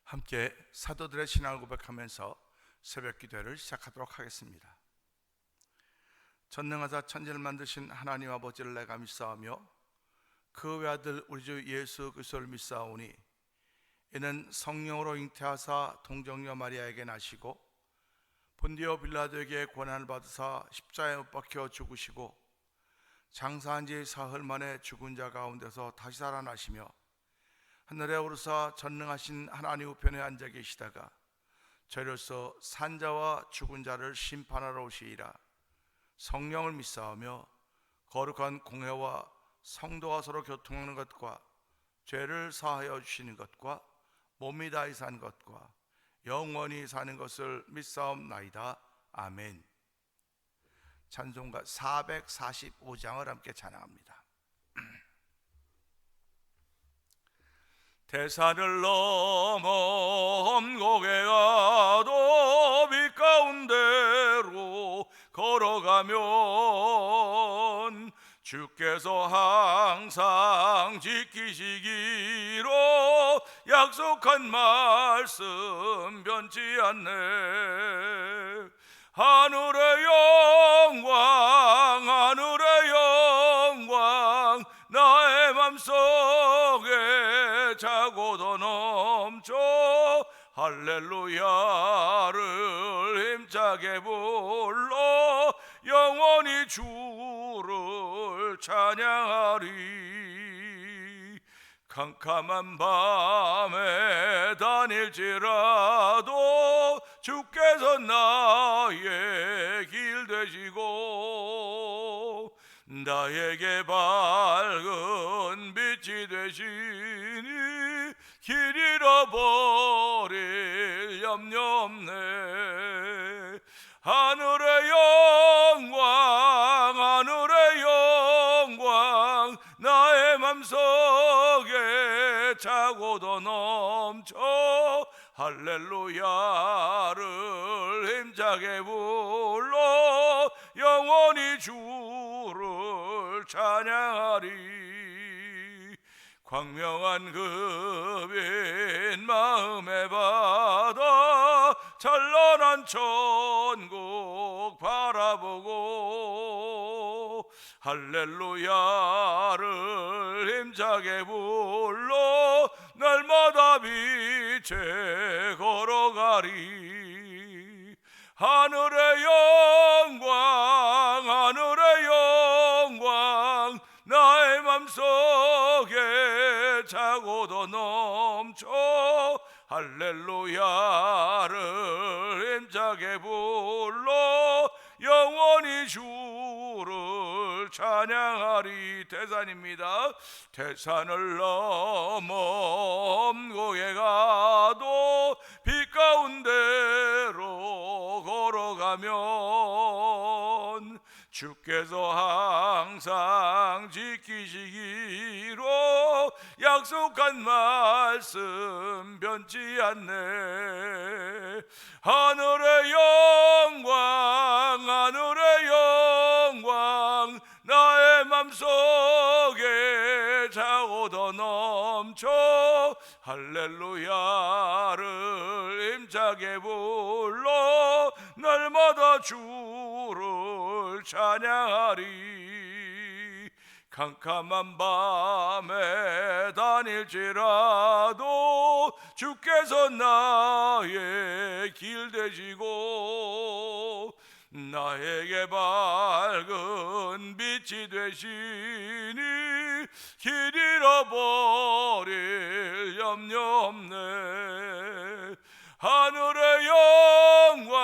함께 사도들의 신앙을 고백하면서 새벽 기도회를 시작하도록 하겠습니다. 전능하사 천지를 만드신 하나님 아버지를 내가 믿사오며 그 외아들 우리 주 예수 그리스도를 믿사오니 이는 성령으로 잉태하사 동정녀 마리아에게 나시고 본디오 빌라도에게 고난을 받으사 십자가에 못 박혀 죽으시고 장사한 지 사흘 만에 죽은 자 가운데서 다시 살아나시며 하늘에 오르사 전능하신 하나님 우편에 앉아 계시다가 저희로서 산자와 죽은 자를 심판하러 오시리라. 성령을 믿사오며 거룩한 공회와 성도가 서로 교통하는 것과 죄를 사하여 주시는 것과 몸이 다히 산 것과 영원히 사는 것을 믿사옵나이다. 아멘. 찬송가 445장을 함께 찬양합니다. 대산을 넘어 험곡에 가도 빛 가운데로 걸어가면 주께서 항상 지키시기로 약속한 말씀 변치 않네. 하늘의 영광 하늘의 영광 나의 맘속에 차고도 넘쳐 할렐루야를 힘차게 불러 영원히 주를 찬양하리. 캄캄한 밤에 다닐지라도 주께서 나의 길 되시고 나에게 밝은 빛이 되시니 길 잃어버릴 염려 없네. 하늘의 영광 하늘의 영광 나의 맘속에 차고도 넘쳐 할렐루야를 힘차게 불러 영원히 주를 찬양하리. 광명한 그 빛 마음에 받아 찬란한 천국 바라보고 할렐루야를 힘차게 불러 날마다 빛에 걸어가리. 하늘의 영광 하늘의 영광 나의 맘속에 차고도 넘쳐 할렐루야를 힘차게 불러 영원히 주를 찬양하리. 대산입니다. 대산을 넘어 험곡에 가도 빛 가운데로 걸어가면 주께서 항상 지키시기로 약속한 말씀 변치 않네. 하늘의 영광 하늘의 영광 나의 맘속에 차고도 넘쳐 할렐루야를 힘차게 불러 날마다 주를 찬양하리. 캄캄한 밤에 다닐지라도 주께서 나의 길 되시고 나에게 밝은 빛이 되시니 길 잃어버릴 염려 없네. 하늘의 영광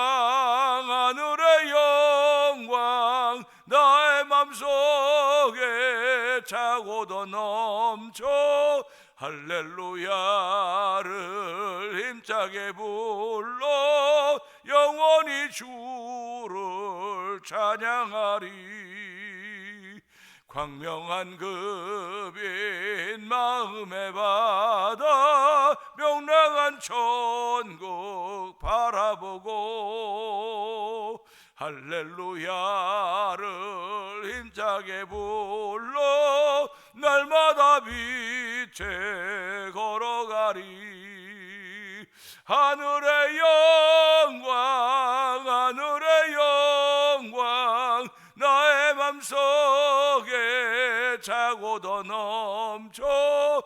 하늘의 영광 나의 맘속에 차고도 넘쳐 할렐루야를 힘차게 불러 영원히 주를 찬양하리. 광명한 그 빛 마음에 받아 명랑한 천국 바라보고 할렐루야를 힘차게 불러 날마다 빛에 걸어가리. 하늘의 영광 하늘의 영광 나의 맘속에 차고 더 넘쳐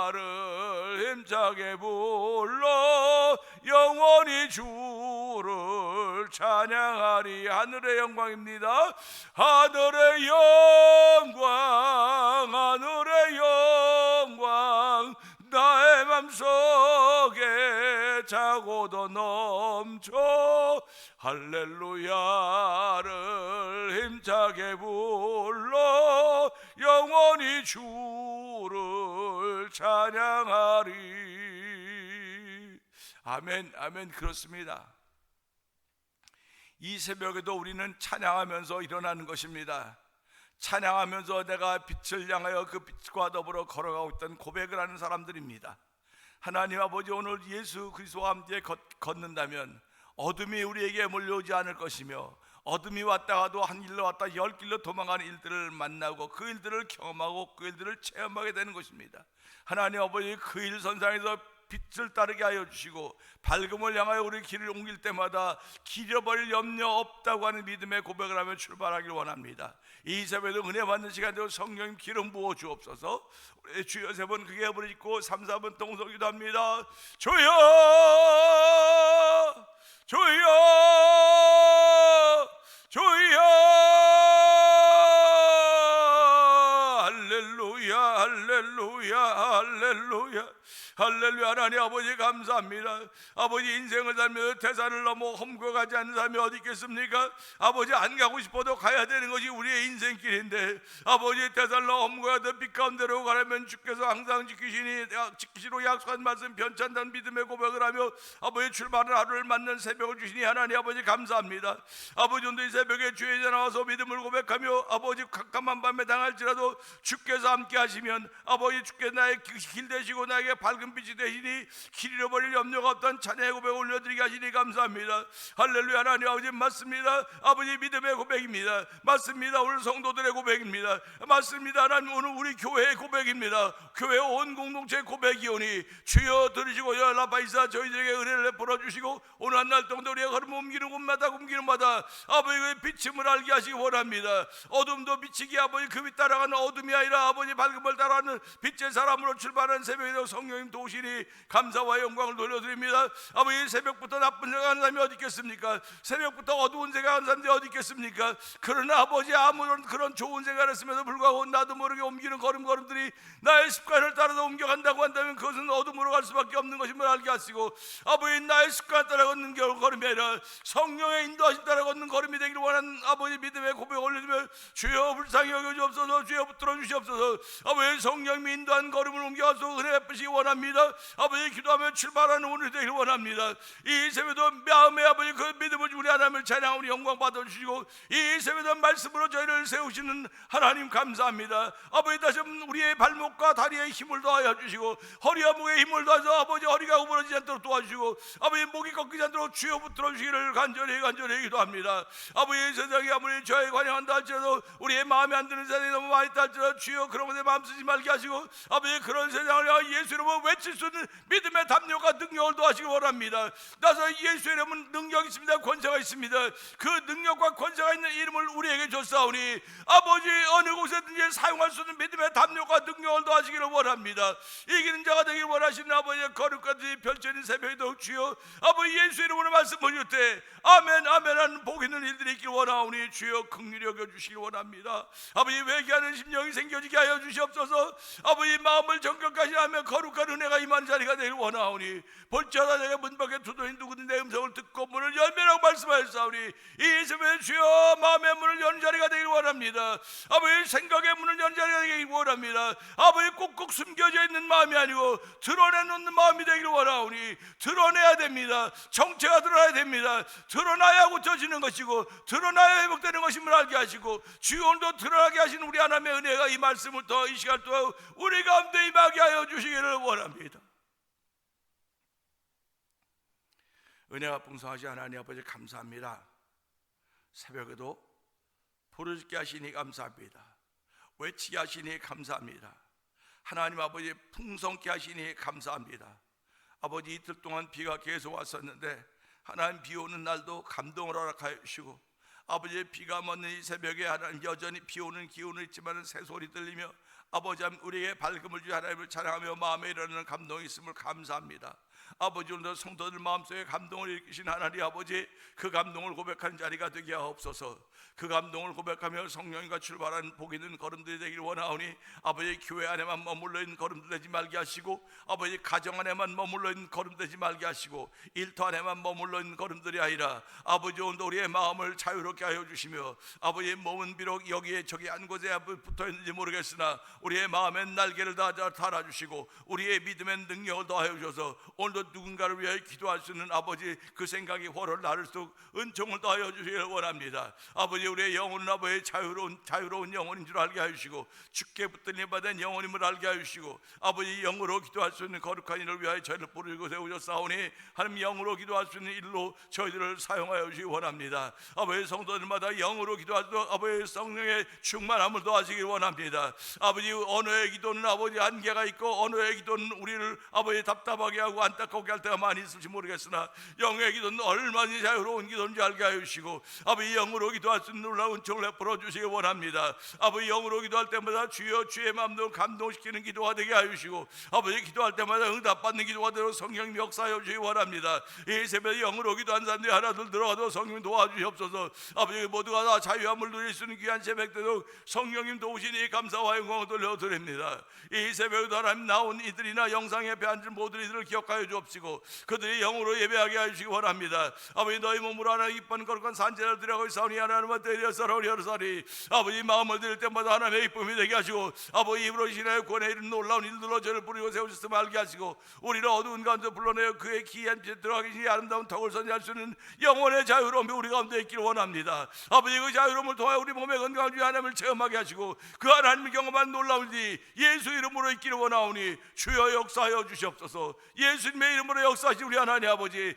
할렐루야를 힘차게 불러 영원히 주를 찬양하리. 하늘의 영광입니다. 하늘의 영광 하늘의 영광 나의 맘속에 차고 더 넘쳐 할렐루야를 힘차게 불러 영원히 주를 찬양하리. 아멘 아멘. 그렇습니다. 이 새벽에도 우리는 찬양하면서 일어나는 것입니다. 찬양하면서 내가 빛을 향하여 그 빛과 더불어 걸어가고 있던 고백을 하는 사람들입니다. 하나님 아버지, 오늘 예수 그리스도와 함께 걷는다면 어둠이 우리에게 몰려오지 않을 것이며, 어둠이 왔다가도 한 길로 왔다 10길로 도망가는 일들을 만나고 그 일들을 경험하고 그 일들을 체험하게 되는 것입니다. 하나님 아버지, 그 일선상에서 빛을 따르게 하여 주시고 밝음을 향하여 우리 길을 옮길 때마다 길어버릴 염려 없다고 하는 믿음의 고백을 하며 출발하기를 원합니다. 이 새벽에도 은혜 받는 시간대로 성령님 기름 부어 주옵소서. 우리 주여 세 번 크게 부르짖고 3, 4번 동성 기도합니다. 주여 주여 주여 할렐루야 할렐루야 할렐루야 할렐루야. 하나님 아버지 감사합니다. 아버지, 인생을 살면서 태산을 넘어 험거가지 않는 사람이 어디 있겠습니까? 아버지, 안 가고 싶어도 가야 되는 것이 우리의 인생길인데, 아버지 태산을 넘어 험거가던 빛 가운데로 가려면 주께서 항상 지키시로 약속한 말씀 변찬다는 믿음의 고백을 하며 아버지 출발하는 하루를 맞는 새벽을 주시니 하나님 아버지 감사합니다. 아버지, 오늘 이 새벽에 주의 전에 나와서 믿음을 고백하며 아버지 캄캄한 밤에 당할지라도 주께서 함께 하시면 아버지 주께서 나의 길 되시고 나에게 밝은 빛이 되시니 길 잃어버릴 염려가 없던 찬양의 고백을 올려드리게 하시니 감사합니다. 할렐루야. 하나님 아버지 맞습니다. 아버지 믿음의 고백입니다. 맞습니다. 오늘 성도들의 고백입니다. 맞습니다. 하나님 오늘 우리 교회의 고백입니다. 교회 온 공동체의 고백이오니 주여 들으시고 연락하시사 저희들에게 은혜를 베풀어 주시고 오늘 한 날 동안 우리의 걸음 옮기는 곳마다 아버지의 비침을 알게 하시기 원합니다. 어둠도 비치기 아버지 그 빛 따라가는 어둠이 아니라 아버지 밝음을 따라가는 빛의 사람으로 출발하는 새벽에 성령님 도우시니 감사와 영광을 돌려드립니다. 아버지, 새벽부터 나쁜 생각하는 사람이 어디 있겠습니까? 새벽부터 어두운 생각하는 사람들이 어디 있겠습니까? 그러나 아버지, 아무런 그런 좋은 생각을 했음에도 불구하고 나도 모르게 옮기는 걸음들이 나의 습관을 따라서 옮겨간다고 한다면 그것은 어둠으로 갈 수밖에 없는 것임을 알게 하시고 아버지, 나의 습관 따라 걷는 걸음이 아니라 성령의 인도하심 따라 걷는 걸음이 되기를 원하는 아버지 믿음의 고백을 올려드리며 주여 불쌍히 여겨주옵소서. 주여 붙들어 주시옵소서. 아버지, 성령님이 인도한 걸음을 옮겨가서 은혜 베푸시기 원합니다. 아버지, 기도하며 출발하는 오늘 되기를 원합니다. 이 새벽도 마음의 아버지 그 믿음을 우리 하나님을 찬양하고 우리 영광 받아주시고 이 새벽도 말씀으로 저희를 세우시는 하나님 감사합니다. 아버지, 다시 한번 우리의 발목과 다리에 힘을 더하여 주시고 허리와 목에 힘을 더해서 아버지 허리가 구부러지지 않도록 도와주시고 아버지 목이 꺾이지 않도록 주여 붙들어 주시기를 간절히 기도합니다. 아버지, 세상에 아무리 저에 관여한다 할지라도 우리의 마음에 안 드는 세상이 너무 많이 있다 할지라도 주여 그런 것에 마음 쓰지 말게 하시고 아버지, 그런 세상을 예수 이름으로 외칠 수 있는 믿음의 담력과 능력을 더하시기 원합니다. 나서 예수 이름은 능력이 있습니다. 권세가 있습니다. 그 능력과 권세가 있는 이름을 우리에게 줬사오니 아버지, 어느 곳에든지 사용할 수 있는 믿음의 담력과 능력을 더하시기를 원합니다. 이기는 자가 되기를 원하시는 아버지의 거룩까지 펼쳐진 새벽에도 주여 아버지 예수 이름으로 말씀 보실 때 아멘 아멘 하는 복 있는 일들이 있기를 원하오니 주여 긍휼히 여겨주시기 원합니다. 아버지, 회개하는 심령이 생겨지게 하여 주시옵소서. 아버지, 마음을 정결까지 하며 거룩한 은혜가 임한 자리가 되기를 원하오니 볼지어다 내가 문 밖에 두드린 누구든 내 음성을 듣고 문을 열매라고 말씀하셨사오니 이 새벽에 주여 마음의 문을 여는 자리가 되기를 원합니다. 아버지, 생각의 문을 여는 자리가 되기를 원합니다. 아버지, 꼭꼭 숨겨져 있는 마음이 아니고 드러내놓는 마음이 되기를 원하오니 드러내야 됩니다. 정체가 드러나야 됩니다. 드러나야 고쳐지는 것이고 드러나야 회복되는 것임을 알게 하시고 주여 오늘도 드러나게 하시는 우리 하나님의 은혜가 이 말씀을 더 이 시간 동안 우리 가운데 임하게 하여 주시기를 원합니다. 은혜가 풍성하신 하나님 아버지 감사합니다. 새벽에도 부르짖게 하시니 감사합니다. 외치게 하시니 감사합니다. 하나님 아버지 풍성케 하시니 감사합니다. 아버지 이틀 동안 비가 계속 왔었는데 하나님 비 오는 날도 감동을 허락하여 주시고 아버지의 비가 멎는 이 새벽에 하나님 여전히 비 오는 기운은 있지만 새소리 들리며 아버지 우리에게 밝음을 주여 하나님을 찬양하며 마음에 일어나는 감동이 있음을 감사합니다. 아버지 오늘도 성도들 마음속에 감동을 일으키신 하나님 아버지 그 감동을 고백하는 자리가 되게 하옵소서. 그 감동을 고백하며 성령님과 출발하는 복 있는 걸음들이 되길 원하오니 아버지 교회 안에만 머물러 있는 걸음들 되지 말게 하시고 아버지 가정 안에만 머물러 있는 걸음 되지 말게 하시고 일터 안에만 머물러 있는 걸음들이 아니라 아버지 오늘도 우리의 마음을 자유롭게 하여 주시며 아버지의 몸은 비록 여기에 저기 한 곳에 붙어 있는지 모르겠으나 우리의 마음엔 날개를 달아주시고 우리의 믿음엔 능력을 더하여 주셔서 오늘도 누군가를 위하여 기도할 수 있는 아버지 그 생각이 훨훨 나를 수 은총을 더하여 주시기를 원합니다. 아버지 우리의 영혼은 아버지의 자유로운 영혼인 줄 알게 하시고 주께 붙들림 받은 영혼임을 알게 하시고 아버지 영으로 기도할 수 있는 거룩한 일을 위하여 저희를 부르고 세우셨사오니 하나님 영으로 기도할 수 있는 일로 저희들을 사용하여 주시기 원합니다. 아버지 성도들마다 영으로 기도하도록 아버지 성령의 충만함을 더하시기 원합니다. 아버지 언어의 기도는 아버지 한계가 있고 언어의 기도는 우리를 아버지 답답하게 하고 안타깝게 할 때가 많이 있을지 모르겠으나 영의 기도는 얼마나 자유로운 기도인지 알게 하시고 아버지 영으로 기도할 수 있는 놀라운 은총을 베풀어 주시기 원합니다. 아버지 영으로 기도할 때마다 주여 주의 마음도 감동시키는 기도가 되게 하시고 아버지 기도할 때마다 응답받는 기도가 되도록 성령님 역사하여 주시기 원합니다. 이 새벽에 영으로 기도한 사람들이 하나둘 들어가도 성령 도와주시옵소서. 아버지 모두가 다 자유함을 누릴 수 있는 귀한 새벽 되도록 성령님 도우시니 감사와 영광을 돌려드립니다. 이 새벽에도 하나님 나온 이들이나 영상에 배한 모든 이들을 기억하여 주옵시고 그들이 영으로 예배하게 하시기 원합니다. 아버지 너희 몸으로 하나님 기쁜 거룩한 산제를 드려고 있사오니 하나님한테 이르사오니 아버지 마음을 드릴 때마다 하나님의 기쁨이 되게 하시고 아버지 입으로 신의 권에 이른 놀라운 일들로 저를 부리고 세우셨음을 알게 하시고 우리를 어두운 가운데 불러내어 그의 기이한 빛에 들어가 계시니 아름다운 덕을 선지할 수 있는 영혼의 자유로움이 우리 가운데 있기를 원합니다. 아버지 그 자유로움을 통하여 우리 몸의 건강을 주여 하나님을 체험하게 하시고 그 하나님을 경험한 놀라운 일이 예수 이름으로 있기를 원하오니 주여 역사하여 주시옵소서. 예수님의 이름으로 역사하신 우리 하나님 아버지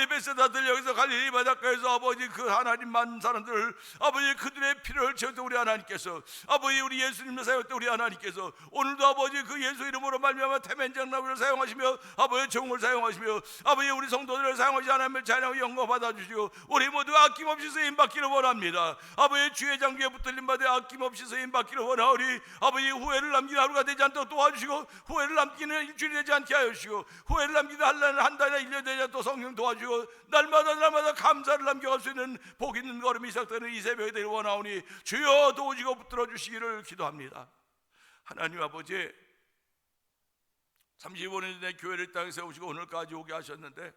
베세다들 여기서 갈릴리 바닷가에서 아버지 그 하나님 많은 사람들 아버지 그들의 피를 채웠던 우리 하나님께서 아버지 우리 예수님을 사용했던 우리 하나님께서 오늘도 아버지 그 예수 이름으로 말미암아 태면장나무를 사용하시며 아버지 종을 사용하시며 아버지 우리 성도들을 사용하시 하나님을 찬양하고 영광 받아주시고 우리 모두가 아낌없이 쓰임받기를 원합니다. 아버지 주의 장기에 붙들림 받아 아낌없이 쓰임받기를 원하오니 아버지 후회를 남기는 하루가 되지 않도록 도와주시고 후회를 남기는 일주일이 되지 않게 하여 주시고 후회를 남기는 한 달이나 1년 되지 않도록 성령 도와주시고 날마다 감사를 남겨갈 수 있는 복 있는 걸음이 시작되는 이 새벽에 되길 원하오니 주여 도우시고 붙들어 주시기를 기도합니다. 하나님 아버지 35년 전에 교회를 땅에 세우시고 오늘까지 오게 하셨는데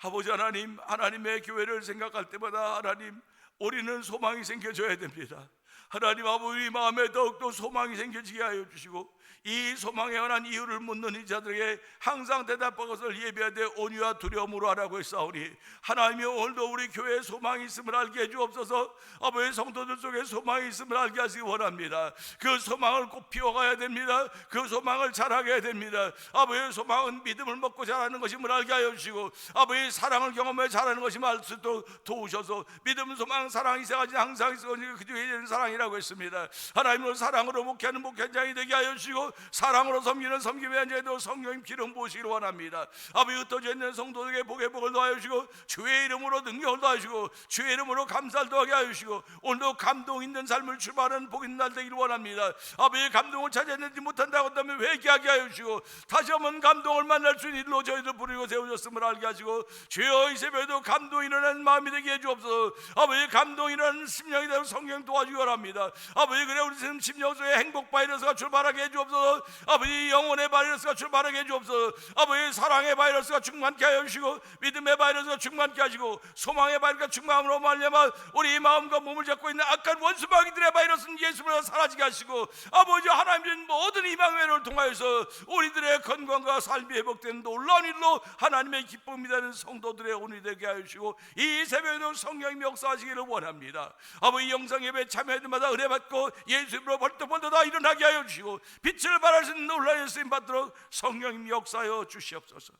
아버지 하나님 하나님의 교회를 생각할 때마다 하나님 우리는 소망이 생겨져야 됩니다. 하나님 아버지 마음에 더욱더 소망이 생겨지게 하여 주시고 이 소망에 관한 이유를 묻는 이자들에게 항상 대답할 것을 예비하되 온유와 두려움으로 하라고 했사오니 하나님이 오늘도 우리 교회에 소망이 있음을 알게 해주옵소서. 아버지 성도들 속에 소망이 있음을 알게 하시기 원합니다. 그 소망을 꼭 피워가야 됩니다. 그 소망을 자라게 해야 됩니다. 아버지 소망은 믿음을 먹고 자라는 것임을 알게 하여 주시고 아버지 사랑을 경험해 자라는 것임을 알 수 있도록 도우셔서 믿음, 소망, 사랑이 세 가지 항상 있으니 그 중에 사랑이라고 했습니다. 하나님으로 사랑으로 목회하는 목회장이 되게 하여 주시고 사랑으로 섬기는 섬김의 현장에도 성령님 기름 부으시기를 원합니다. 아버지 흩어져 있는 성도들에게 복의 복을 더하여 주시고 주의 이름으로 능력을 더하여 주시고 주의 이름으로 감사를 더하게 하여 주시고 오늘도 감동 있는 삶을 출발하는 복 있는 날 되기를 원합니다. 아버지 감동을 찾아내지 못한다고 한다면 회개하게 하여 주시고 다시 한번 감동을 만날 수 있는 일로 저희들 부르고 세우셨음을 알게 하시고 주여 이 새벽에도 감동이 일어나는 마음이 되게 해주옵소서. 아버지 감동이 일어나는 심령이 되고 성령 도와주기 원합니다. 아버지 그래 우리 지금 심령 속에 행복 바이러스가 출발하게 해주옵소서. 아버지 영혼의 바이러스가 출발하게 해주옵소서. 아버지 사랑의 바이러스가 충만케 하여 주시고 믿음의 바이러스가 충만케 하시고 소망의 바이러스가 충만함으로 말미암아 우리 마음과 몸을 잡고 있는 악한 원수마귀들의 바이러스는 예수님으로 사라지게 하시고 아버지 하나님의 모든 희망회를 통하여서 우리들의 건강과 삶이 회복되는 놀라운 일로 하나님의 기쁨이 되는 성도들의 오늘이 되게 하여 주시고 이 새벽에도 성령님 역사하시기를 원합니다. 아버지 영상예배 참여할 때마다 은혜받고 예수님으로 벌떡벌떡 다 일어나게 하여 주시고 빛을 발할 수 있는 놀라운 쓰임 받도록 성령님 역사하여 주시옵소서.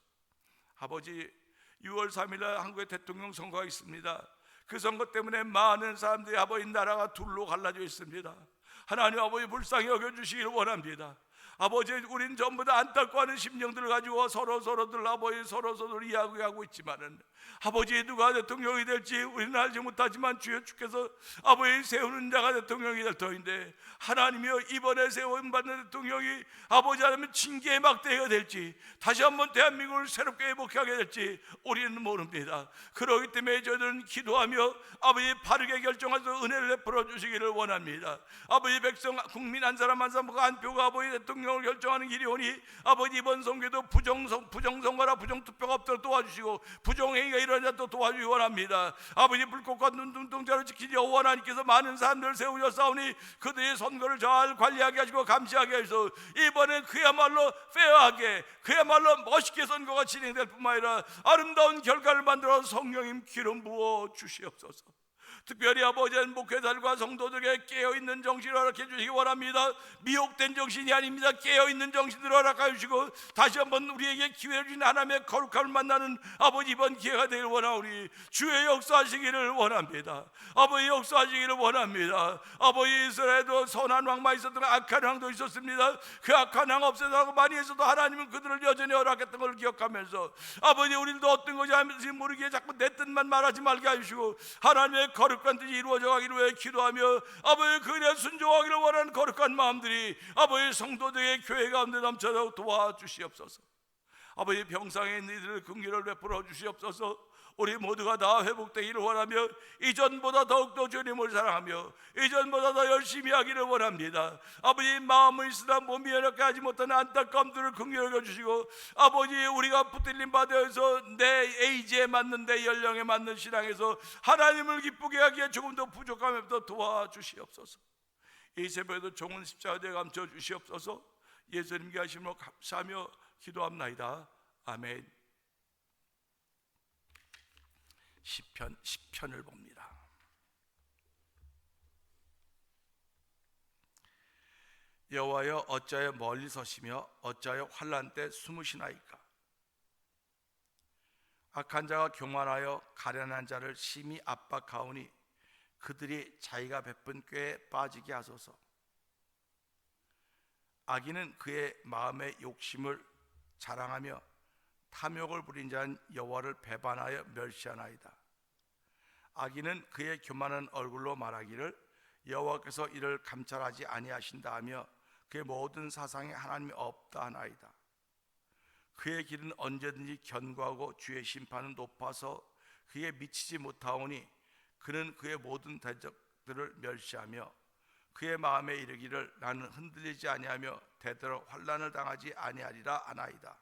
아버지 6월 3일 날 한국의 대통령 선거가 있습니다. 그 선거 때문에 많은 사람들이 아버지 나라가 둘로 갈라져 있습니다. 하나님 아버지 불쌍히 여겨주시기를 원합니다. 아버지, 우린 전부 다 안타까워하는 심령들을 가지고 서로서로들 아버지 서로서로들 이야기하고 있지만은 아버지, 누가 대통령이 될지 우리는 알지 못하지만 주께서 아버지 세우는 자가 대통령이 될 터인데, 하나님이여, 이번에 세움받는 대통령이 아버지 하나님 징계의 막대기가 될지 다시 한번 대한민국을 새롭게 회복하게 될지 우리는 모릅니다. 그렇기 때문에 저희들은 기도하며 아버지 바르게 결정하셔서 은혜를 베풀어 주시기를 원합니다. 아버지, 백성 국민 한 사람 한 사람 한 표가 아버지 대통령을 결정하는 길이 오니 아버지, 이번 선거도 부정선거나 부정투표가 없도록 도와주시고 부정행위가 일어나지 않도록 도와주기 원합니다. 아버지, 불꽃과 눈동자를 지키지 여호와 하나님께서 많은 사람들을 세우셨사오니 그들의 선거를 잘 관리하게 하시고 감시하게 하셔서 이번엔 그야말로 페어하게, 그야말로 멋있게 선거가 진행될 뿐만 아니라 아름다운 결과를 만들어 성령님 기름 부어 주시옵소서. 특별히 아버지, 목회자들과 성도들에게 깨어있는 정신을 허락해 주시기 원합니다. 미혹된 정신이 아닙니다. 깨어있는 정신을 허락해 주시고 다시 한번 우리에게 기회를 주신 하나님의 거룩함을 만나는 아버지, 이번 기회가 되길 원하오니 주의 역사하시기를 원합니다. 아버지, 역사하시기를 원합니다. 아버지, 이스라엘도 선한 왕만 있었던 악한 왕도 있었습니다. 그 악한 왕 없애다가 많이 했어도 하나님은 그들을 여전히 허락했던 걸 기억하면서 아버지, 우리도 어떤 것이 하면서 모르게 자꾸 내 뜻만 말하지 말게 하시고 하나님의 거룩한 뜻이 이루어져 가기를 위해 기도하며 아버지, 그에 순종하기를 원하는 거룩한 마음들이 아버지 성도들의 교회 가운데 넘쳐서 도와주시옵소서. 아버지, 병상에 있는 이들을 긍휼을 베풀어 주시옵소서. 우리 모두가 다 회복되기를 원하며 이전보다 더욱더 주님을 사랑하며 이전보다 더 열심히 하기를 원합니다. 아버지, 마음은 있으나 몸이 연약하게 하지 못하는 안타까움들을 긍휼히 여겨주시고 아버지, 우리가 붙들림 받아서 내 에이지에 맞는, 내 연령에 맞는 신앙에서 하나님을 기쁘게 하기에 조금 더 부족함에도 도와주시옵소서. 이 새벽에도 종은 십자가에 감춰 주시옵소서. 예수님께 하심으로 감사하며 기도합나이다. 아멘. 시편 10편을 봅니다. 여호와여, 어찌하여 멀리 서시며 어찌하여 환난 때 숨으시나이까? 악한 자가 교만하여 가련한 자를 심히 압박하오니 그들이 자기가 베푼 꾀에 빠지게 하소서. 악인은 그의 마음의 욕심을 자랑하며 탐욕을 부린 자는 여호와를 배반하여 멸시하나이다. 악인은 그의 교만한 얼굴로 말하기를 여호와께서 이를 감찰하지 아니하신다 하며 그의 모든 사상에 하나님이 없다 하나이다. 그의 길은 언제든지 견고하고 주의 심판은 높아서 그에 미치지 못하오니 그는 그의 모든 대적들을 멸시하며 그의 마음에 이르기를 나는 흔들리지 아니하며 대대로 환난을 당하지 아니하리라 하나이다.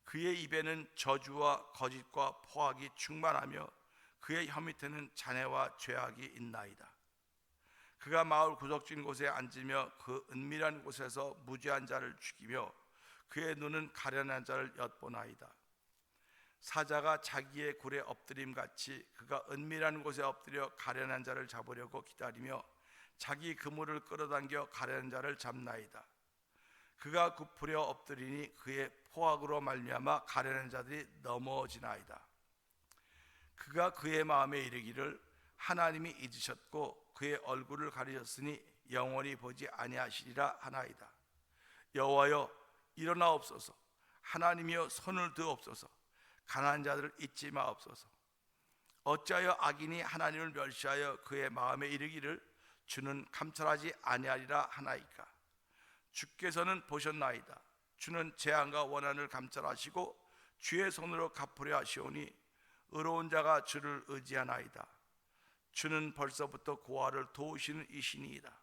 그의 입에는 저주와 거짓과 포악이 충만하며 그의 혀 밑에는 잔해와 죄악이 있나이다. 그가 마을 구석진 곳에 앉으며 그 은밀한 곳에서 무죄한 자를 죽이며 그의 눈은 가련한 자를 엿보나이다. 사자가 자기의 굴에 엎드림같이 그가 은밀한 곳에 엎드려 가련한 자를 잡으려고 기다리며 자기 그물을 끌어당겨 가련한 자를 잡나이다. 그가 굽으려 엎드리니 그의 포악으로 말미암아 가련한 자들이 넘어지나이다. 그가 그의 마음에 이르기를 하나님이 잊으셨고 그의 얼굴을 가리셨으니 영원히 보지 아니하시리라 하나이다. 여호와여, 일어나옵소서. 하나님이여, 손을 드옵소서. 가난한 자들을 잊지 마옵소서. 어찌하여 악인이 하나님을 멸시하여 그의 마음에 이르기를 주는 감찰하지 아니하리라 하나이까? 주께서는 보셨나이다. 주는 재앙과 원한을 감찰하시고 주의 손으로 갚으려 하시오니 의로운 자가 주를 의지하나이다. 주는 벌써부터 고아를 도우시는 이신이이다.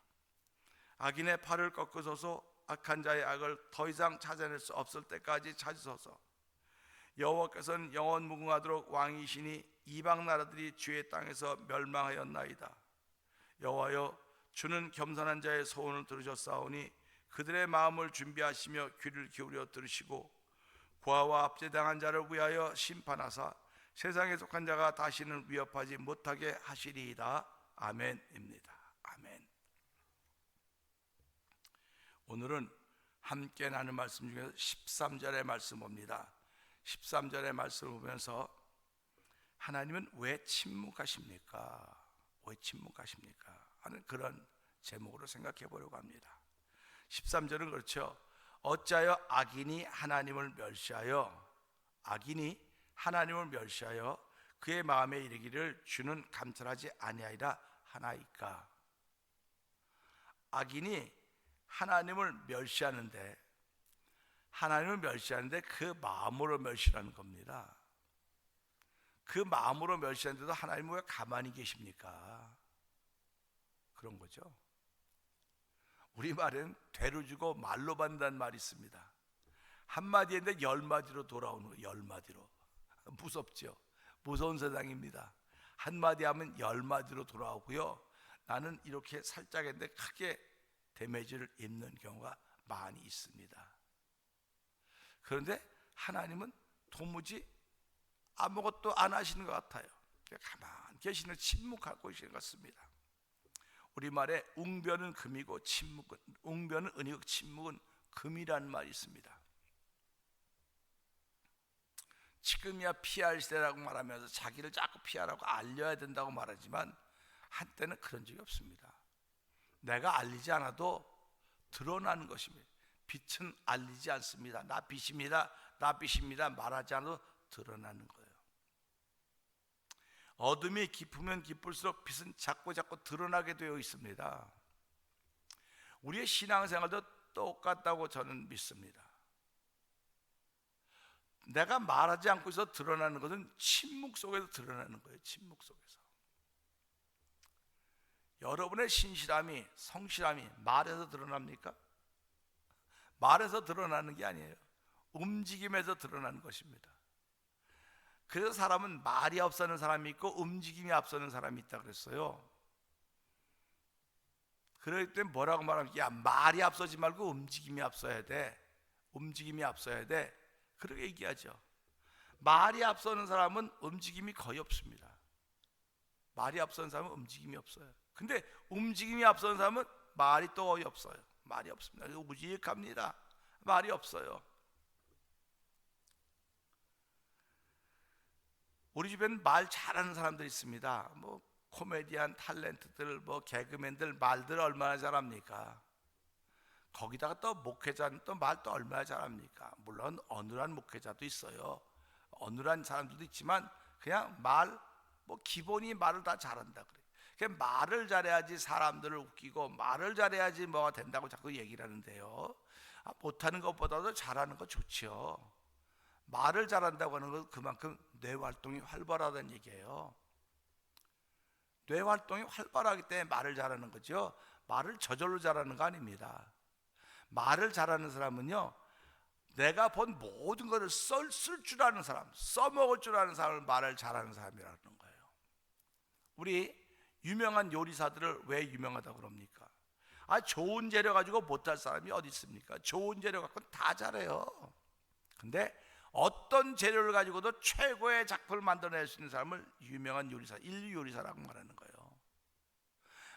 악인의 팔을 꺾으소서. 악한 자의 악을 더 이상 찾아낼 수 없을 때까지 찾으소서. 여호와께서는 영원 무궁하도록 왕이시니 이방 나라들이 주의 땅에서 멸망하였나이다. 여호와여, 주는 겸손한 자의 소원을 들으셨사오니 그들의 마음을 준비하시며 귀를 기울여 들으시고 고아와 압제당한 자를 위하여 심판하사 세상에 속한 자가 다시는 위협하지 못하게 하시리이다. 아멘입니다. 아멘. 오늘은 함께 나눈 말씀 중에서 13절의 말씀 봅니다. 13절의 말씀을 보면서 하나님은 왜 침묵하십니까? 왜 침묵하십니까? 하는 그런 제목으로 생각해 보려고 합니다. 13절은 그렇죠. 어찌하여 악인이 하나님을 멸시하여 그의 마음에 이르기를 주는 감찰하지 아니하리라 하나이까. 악인이 하나님을 멸시하는데 그 마음으로 멸시하는 겁니다. 그 마음으로 멸시하는데도 하나님은 왜 가만히 계십니까? 그런 거죠. 우리말은 되로 주고 말로 받는다는 말이 있습니다. 한마디 했는데 10마디로 돌아오는 거예요. 10마디로. 무섭죠. 무서운 세상입니다. 한마디 하면 10마디로 돌아오고요, 나는 이렇게 살짝 했는데 크게 데미지를 입는 경우가 많이 있습니다. 그런데 하나님은 도무지 아무것도 안 하시는 것 같아요. 가만히 계시는, 침묵하고 계시는 것 같습니다. 우리말에 웅변은 금이고 웅변은 은이고 침묵은 금이라는 말이 있습니다. 지금이야 피할 시대라고 말하면서 자기를 자꾸 피하라고 알려야 된다고 말하지만 한때는 그런 적이 없습니다. 내가 알리지 않아도 드러나는 것입니다. 빛은 알리지 않습니다. 나 빛입니다 말하지 않아도 드러나는 거예요. 어둠이 깊으면 깊을수록 빛은 자꾸 드러나게 되어 있습니다. 우리의 신앙생활도 똑같다고 저는 믿습니다. 내가 말하지 않고 있어 드러나는 것은 침묵 속에서 드러나는 거예요. 침묵 속에서. 여러분의 신실함이, 성실함이 말에서 드러납니까? 말에서 드러나는 게 아니에요. 움직임에서 드러나는 것입니다. 그래서 사람은 말이 앞서는 사람이 있고 움직임이 앞서는 사람이 있다 그랬어요. 그럴 때 뭐라고 말하면, 야, 말이 앞서지 말고 움직임이 앞서야 돼. 그렇게 얘기하죠. 말이 앞서는 사람은 움직임이 거의 없습니다. 말이 앞서는 사람은 움직임이 없어요. 근데 움직임이 앞서는 사람은 말이 또 거의 없어요. 말이 없습니다. 무직합니다. 말이 없어요. 우리 주변 말 잘하는 사람들이 있습니다. 뭐 코미디언 탤런트들, 뭐 개그맨들 말들 얼마나 잘합니까? 거기다가 또 목회자는 또 말 또 얼마나 잘합니까? 물론 어눌한 목회자도 있어요. 어눌한 사람들도 있지만 그냥 뭐 기본이 말을 다 잘한다 그래요. 그냥 말을 잘해야지 사람들을 웃기고 말을 잘해야지 뭐가 된다고 자꾸 얘기를 하는데요. 못하는 것보다도 잘하는 거 좋죠. 말을 잘한다고 하는 건 그만큼 뇌 활동이 활발하다는 얘기예요. 뇌 활동이 활발하기 때문에 말을 잘하는 거죠. 말을 저절로 잘하는 거 아닙니다. 말을 잘하는 사람은요, 내가 본 모든 것을 쓸 줄 아는 사람, 써먹을 줄 아는 사람을 말을 잘하는 사람이라는 거예요. 우리 유명한 요리사들을 왜 유명하다고 그럽니까? 좋은 재료 가지고 못할 사람이 어디 있습니까? 좋은 재료 갖고는 다 잘해요. 근데 어떤 재료를 가지고도 최고의 작품을 만들어낼 수 있는 사람을 유명한 요리사, 인류 요리사라고 말하는 거예요.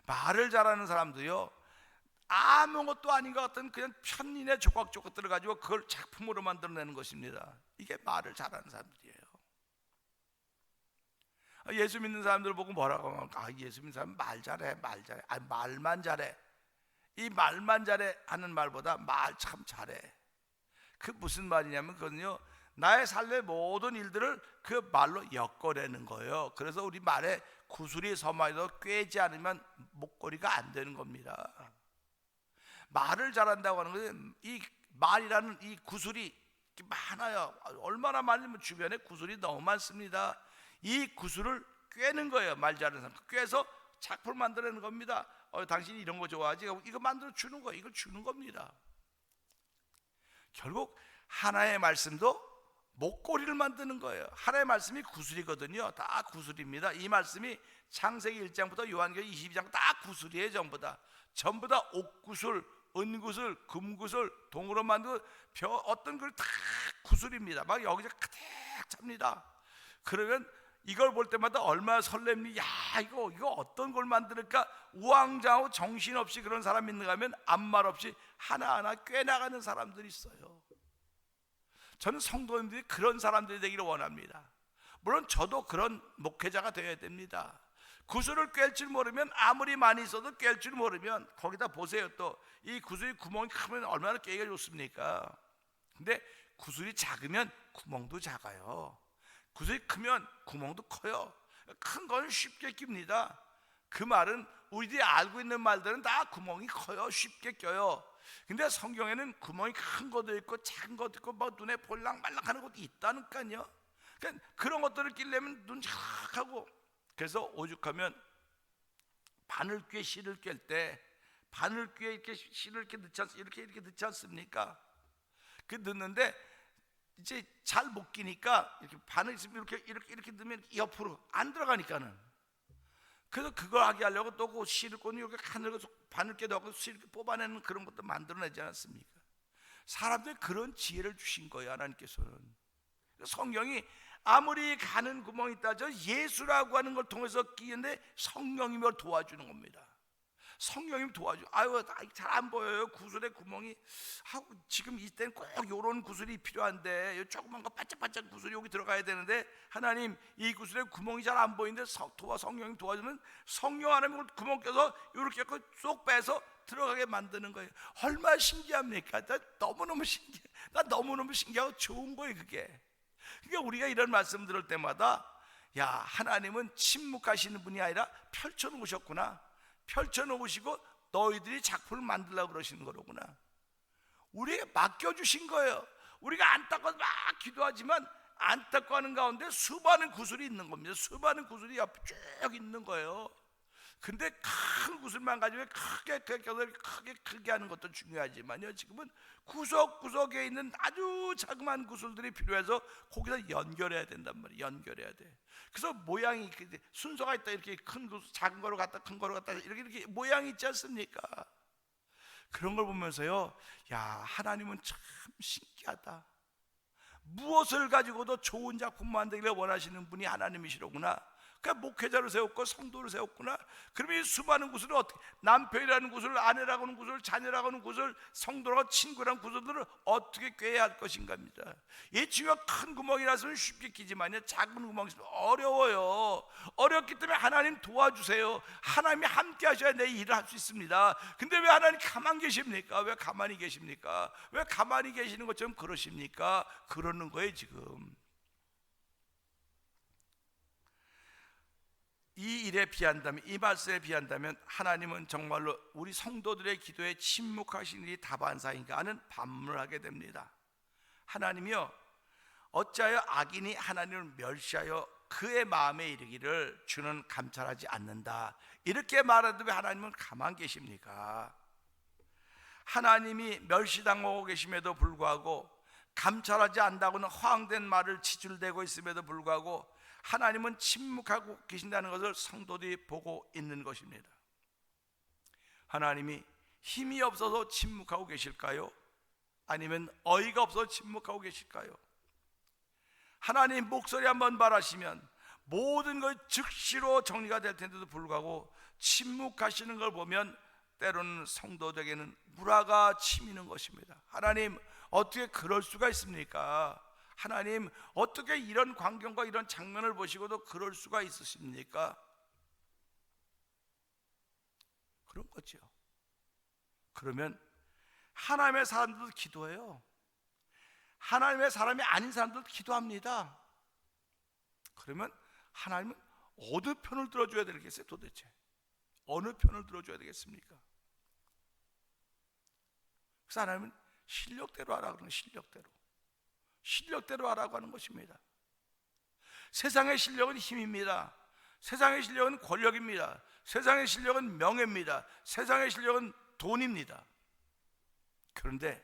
말을 잘하는 사람도요, 아무것도 아닌 것 같은 그냥 편인의 조각조각들을 가지고 그걸 작품으로 만들어내는 것입니다. 이게 말을 잘하는 사람들이에요. 예수 믿는 사람들 보고 뭐라고 하면, 예수 믿는 사람 말 잘해. 말만 잘해. 이 말만 잘해 하는 말보다 말 참 잘해. 그 무슨 말이냐면, 그거는요, 나의 삶의 모든 일들을 그 말로 엮어내는 거예요. 그래서 우리 말에 구슬이 서마에도 꿰지 않으면 목걸이가 안 되는 겁니다. 말을 잘한다고 하는 것은 이 말이라는 이 구슬이 많아요. 얼마나 많으면 주변에 구슬이 너무 많습니다. 이 구슬을 꿰는 거예요. 말 잘하는 사람 꿰서 작품을 만들어내는 겁니다. 당신이 이런 거 좋아하지? 이거 만들어 주는 거예요. 이걸 주는 겁니다. 결국 하나의 말씀도 목걸이를 만드는 거예요. 하나의 말씀이 구슬이거든요. 다 구슬입니다. 이 말씀이 창세기 1장부터 요한계시록 22장 다 구슬이에요. 전부 다 옥구슬, 은구슬, 금구슬, 동으로 만든 어떤 걸 다 구슬입니다. 막 여기서 가득 찹니다. 그러면 이걸 볼 때마다 얼마나 설렙니? 야, 이거 어떤 걸 만들까? 우왕좌우 정신없이 그런 사람 있는가 하면 아무 말 없이 하나하나 꿰나가는 사람들이 있어요. 저는 성도님들이 그런 사람들이 되기를 원합니다. 물론 저도 그런 목회자가 되어야 됩니다. 구슬을 꿰을 줄 모르면, 아무리 많이 있어도 꿰을 줄 모르면, 거기다 보세요. 또 이 구슬이 구멍이 크면 얼마나 꿰기가 좋습니까? 근데 구슬이 작으면 구멍도 작아요. 구슬이 크면 구멍도 커요. 큰 건 쉽게 낍니다. 그 말은 우리들이 알고 있는 말들은 다 구멍이 커요. 쉽게 껴요. 근데 성경에는 구멍이 큰 것도 있고 작은 것도 있고 뭐 눈에 볼랑말랑하는 것도 있다니까요. 그러니까 그런 것들을 끼려면 눈 착하고. 그래서 오죽하면 바늘귀에 실을 깰 때 바늘귀에 이렇게 실을 이렇게 넣지 않습니까? 그 넣는데 이제 잘 못 끼니까 이렇게 바늘 있으면 이렇게 넣으면 옆으로 안 들어가니까는. 그래서 그걸 하게 하려고 또 그 실을 꽂는 이렇게 하늘에서 바늘깨 넣고 실 뽑아내는 그런 것도 만들어내지 않았습니까? 사람들이 그런 지혜를 주신 거예요, 하나님께서는. 성경이 아무리 가는 구멍이 있다, 저 예수라고 하는 걸 통해서 끼는데 성령님이 뭘 도와주는 겁니다. 성령님 도와줘. 아유, 잘 안 보여요. 구슬의 구멍이. 지금 이때는 꼭 이런 구슬이 필요한데, 이 조그만 거 반짝반짝 구슬이 여기 들어가야 되는데, 하나님 이 구슬의 구멍이 잘 안 보이는데 성령님 도와주면 성령 하나님을 구멍 껴서 이렇게 쏙 빼서 들어가게 만드는 거예요. 얼마나 신기합니까? 나 너무너무 신기하고 좋은 거예요, 그게. 그러니까 우리가 이런 말씀 들을 때마다, 야, 하나님은 침묵하시는 분이 아니라 펼쳐놓으셨구나. 펼쳐놓으시고 너희들이 작품을 만들려고 그러시는 거로구나. 우리에게 맡겨주신 거예요. 우리가 안타까워서 막 기도하지만 안타까워하는 가운데 수많은 구슬이 있는 겁니다. 수많은 구슬이 옆에 쭉 있는 거예요. 근데 큰 구슬만 가지고 크게 하는 것도 중요하지만요, 지금은 구석구석에 있는 아주 자그마한 구슬들이 필요해서 거기다 연결해야 된단 말이에요. 연결해야 돼. 그래서 모양이 순서가 있다. 이렇게 큰 구슬, 작은 거로 갔다 큰 거로 갔다 이렇게 모양이 있지 않습니까? 그런 걸 보면서요, 야, 하나님은 참 신기하다. 무엇을 가지고도 좋은 작품 만들기를 원하시는 분이 하나님이시로구나. 그러니까 목회자를 세웠고 성도를 세웠구나. 그러면 이 수많은 구슬을 어떻게, 남편이라는 구슬, 아내라고 하는 구슬, 자녀라고 하는 구슬, 성도라고 친구라는 구슬들을 어떻게 꿰야 할 것인가입니다. 이 지가 큰 구멍이 나서는 쉽게 끼지만요, 작은 구멍이 있으면 어려워요. 어렵기 때문에 하나님 도와주세요. 하나님이 함께 하셔야 내 일을 할 수 있습니다. 근데 왜 하나님 가만히 계십니까? 왜 가만히 계십니까? 왜 가만히 계시는 것처럼 그러십니까? 그러는 거예요, 지금. 이 일에 비한다면, 이 말씀에 비한다면 하나님은 정말로 우리 성도들의 기도에 침묵하신 일이 다반사인가 하는 반문을 하게 됩니다. 하나님이요, 어찌하여 악인이 하나님을 멸시하여 그의 마음에 이르기를 주는 감찰하지 않는다, 이렇게 말하는데 왜 하나님은 가만 계십니까? 하나님이 멸시당하고 계심에도 불구하고, 감찰하지 않는다고는 허황된 말을 지출대고 있음에도 불구하고 하나님은 침묵하고 계신다는 것을 성도들이 보고 있는 것입니다. 하나님이 힘이 없어서 침묵하고 계실까요? 아니면 어이가 없어서 침묵하고 계실까요? 하나님 목소리 한번 말하시면 모든 것 즉시로 정리가 될 텐데도 불구하고 침묵하시는 걸 보면 때로는 성도들에게는 물화가 치미는 것입니다. 하나님, 어떻게 그럴 수가 있습니까? 하나님, 어떻게 이런 광경과 이런 장면을 보시고도 그럴 수가 있으십니까? 그런 거죠. 그러면 하나님의 사람들도 기도해요. 하나님의 사람이 아닌 사람들도 기도합니다. 그러면 하나님은 어느 편을 들어줘야 되겠어요? 도대체 어느 편을 들어줘야 되겠습니까? 그래서 하나님은 실력대로 하라고 하는 거예요. 실력대로 하라고 하는 것입니다. 세상의 실력은 힘입니다. 세상의 실력은 권력입니다. 세상의 실력은 명예입니다. 세상의 실력은 돈입니다. 그런데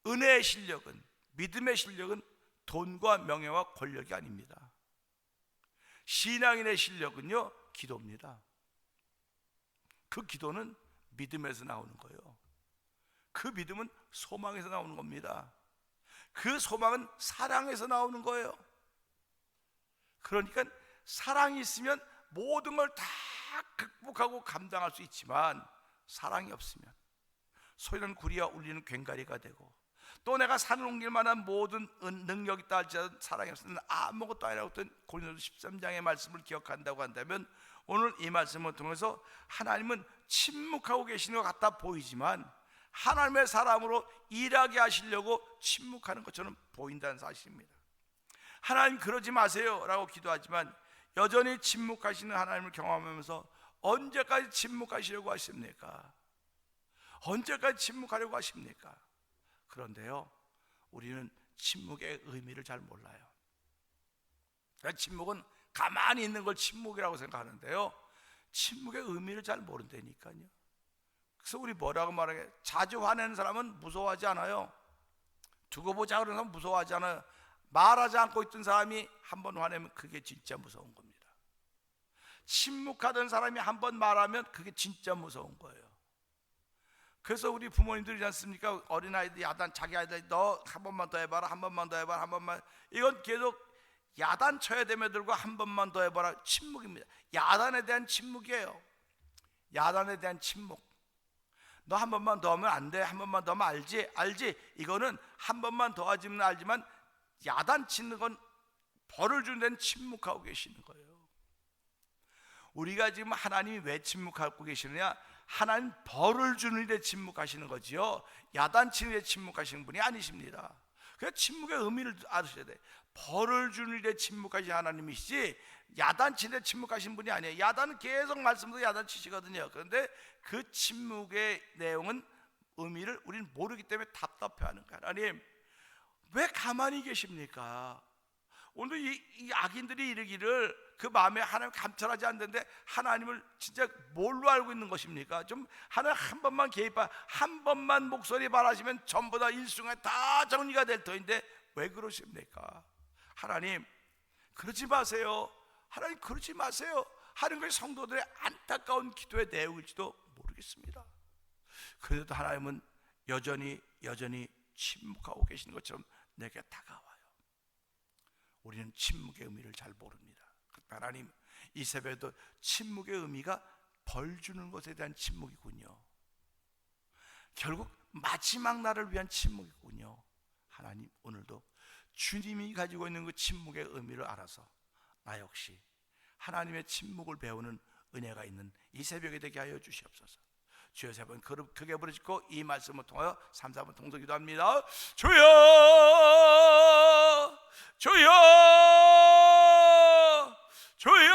은혜의 실력은, 믿음의 실력은 돈과 명예와 권력이 아닙니다. 신앙인의 실력은요, 기도입니다. 그 기도는 믿음에서 나오는 거예요. 그 믿음은 소망에서 나오는 겁니다. 그 소망은 사랑에서 나오는 거예요. 그러니까 사랑이 있으면 모든 걸 다 극복하고 감당할 수 있지만, 사랑이 없으면 소리는 구리와 울리는 괭가리가 되고 또 내가 산을 옮길 만한 모든 능력이 있다 할지라도 사랑이 없으면 아무것도 아니라고 했던 고린도서 13장의 말씀을 기억한다고 한다면, 오늘 이 말씀을 통해서 하나님은 침묵하고 계시는 것 같아 보이지만 하나님의 사람으로 일하게 하시려고 침묵하는 것처럼 보인다는 사실입니다. 하나님 그러지 마세요 라고 기도하지만 여전히 침묵하시는 하나님을 경험하면서 언제까지 침묵하시려고 하십니까? 언제까지 침묵하려고 하십니까? 그런데요, 우리는 침묵의 의미를 잘 몰라요. 그러니까 침묵은 가만히 있는 걸 침묵이라고 생각하는데요, 침묵의 의미를 잘 모른다니까요. 그래서 우리 뭐라고 말하게, 자주 화내는 사람은 무서워하지 않아요. 두고 보자 그러는 사람은 무서워하지 않아요. 말하지 않고 있던 사람이 한 번 화내면 그게 진짜 무서운 겁니다. 침묵하던 사람이 한 번 말하면 그게 진짜 무서운 거예요. 그래서 우리 부모님들이지 않습니까? 어린아이들 야단, 자기 아이들 너 한 번만 더 해봐라, 한 번만 더 해봐라, 한 번만. 이건 계속 야단 쳐야 되면 들고 한 번만 더 해봐라, 침묵입니다. 야단에 대한 침묵이에요. 야단에 대한 침묵. 너 한 번만 더 하면 안 돼, 한 번만 더 하면 알지? 이거는 한 번만 더 하지는 알지만 야단 치는 건 벌을 주는 데는 침묵하고 계시는 거예요. 우리가 지금 하나님이 왜 침묵하고 계시느냐? 하나님 벌을 주는 데 침묵하시는 거지요, 야단치는 데 침묵하시는 분이 아니십니다. 그래서 침묵의 의미를 아셔야 돼. 벌을 주는 데 침묵하신 하나님이시지 야단치는 데 침묵하신 분이 아니에요. 야단은 계속 말씀도 야단치시거든요. 그런데 그 침묵의 내용은, 의미를 우리는 모르기 때문에 답답해하는 거예요. 하나님 왜 가만히 계십니까? 오늘 이 악인들이 이르기를 그 마음에 하나님 감찰하지 않는데 하나님을 진짜 뭘로 알고 있는 것입니까? 좀 하나님 한 번만 개입하, 한 번만 목소리 발하시면 전부 다 일순간에 다 정리가 될 터인데 왜 그러십니까? 하나님 그러지 마세요. 하나님 그러지 마세요 하는 것이 성도들의 안타까운 기도의 내용일지도 모르겠습니다. 그런데도 하나님은 여전히 침묵하고 계시는 것처럼 내게 다가와요. 우리는 침묵의 의미를 잘 모릅니다. 하나님 이 새벽에도 침묵의 의미가 벌 주는 것에 대한 침묵이군요. 결국 마지막 날을 위한 침묵이군요. 하나님 오늘도 주님이 가지고 있는 그 침묵의 의미를 알아서 나 역시 하나님의 침묵을 배우는 은혜가 있는 이 새벽이 되게 하여 주시옵소서. 주여 세 번 크게 부르짖고 이 말씀을 통하여 3, 4번 통성 기도합니다. 주여 주여 주여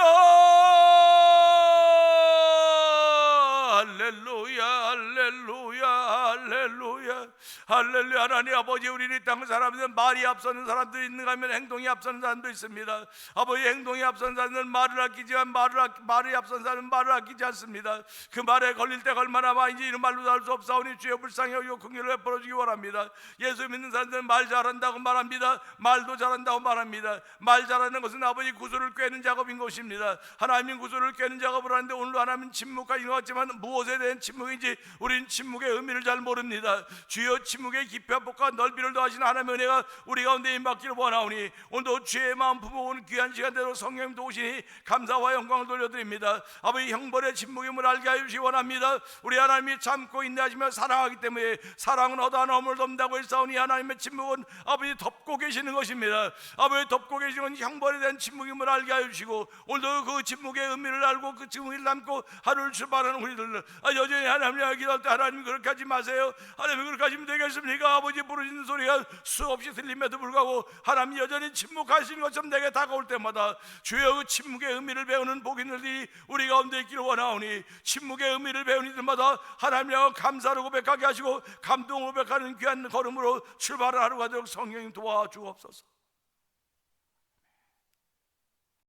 할렐루야 할렐루야 할렐루야 할렐루야. 하나님 아버지, 우리는 이 땅 사람들은 말이 앞서는 사람들이 있는가 하면 행동이 앞서는 사람도 있습니다. 아버지, 행동이 앞서는 사람들은 말을 아끼지만 말이 앞서는 사람은 말을 아끼지 않습니다. 그 말에 걸릴 때가 얼마나 많은지 이런 말로 알 수 없사오니 주여 불쌍히 여기고 긍휼을 베풀어 주기 원합니다. 예수 믿는 사람들은 말 잘한다고 말합니다. 말도 잘한다고 말합니다. 말 잘하는 것은 아버지 구슬을 꿰는 작업인 것입니다. 하나님은 구슬을 꿰는 작업을 하는데 오늘도 하나님은 침묵하신 것 같지만 무엇에 대한 침묵인지 우리는 침묵의 의미를 잘 모릅니다. 주여 침묵의 깊이와 폭과 넓이를 더하시는 하나님의 은혜가 우리 가운데 임받기를 원하오니 오늘도 주의 마음 품어오는 귀한 시간대로 성령님 도우시니 감사와 영광을 돌려드립니다. 아버지, 형벌의 침묵임을 알게 하여 주시기 원합니다. 우리 하나님이 참고 인내하시며 사랑하기 때문에 사랑은 어떠한 허물도 없다고 했사오니 하나님의 침묵은 아버지 덮고 계시는 것입니다. 아버지 덮고 계시는 건 형벌에 대한 침묵임을 알게 하여 주시고 오늘도 그 침묵의 의미를 알고 그 침묵을 담고 하루를 출발하는 우리들 여전히 하나님을 기도할 때 하나님 그렇게 하지 마세요. 하나님 그렇게 하시면 되겠습니까? 아버지 부르짖는 소리가 수없이 들림에도 불구하고 하나님 여전히 침묵하시는 것처럼 내게 다가올 때마다 주여 그 침묵의 의미를 배우는 복인들이 우리 가운데 있기를 원하오니 침묵의 의미를 배우는 이들마다 하나님을 감사로 고백하게 하시고 감동으로 고백하는 귀한 걸음으로 출발을 하루가 되도록 성령님 도와주옵소서.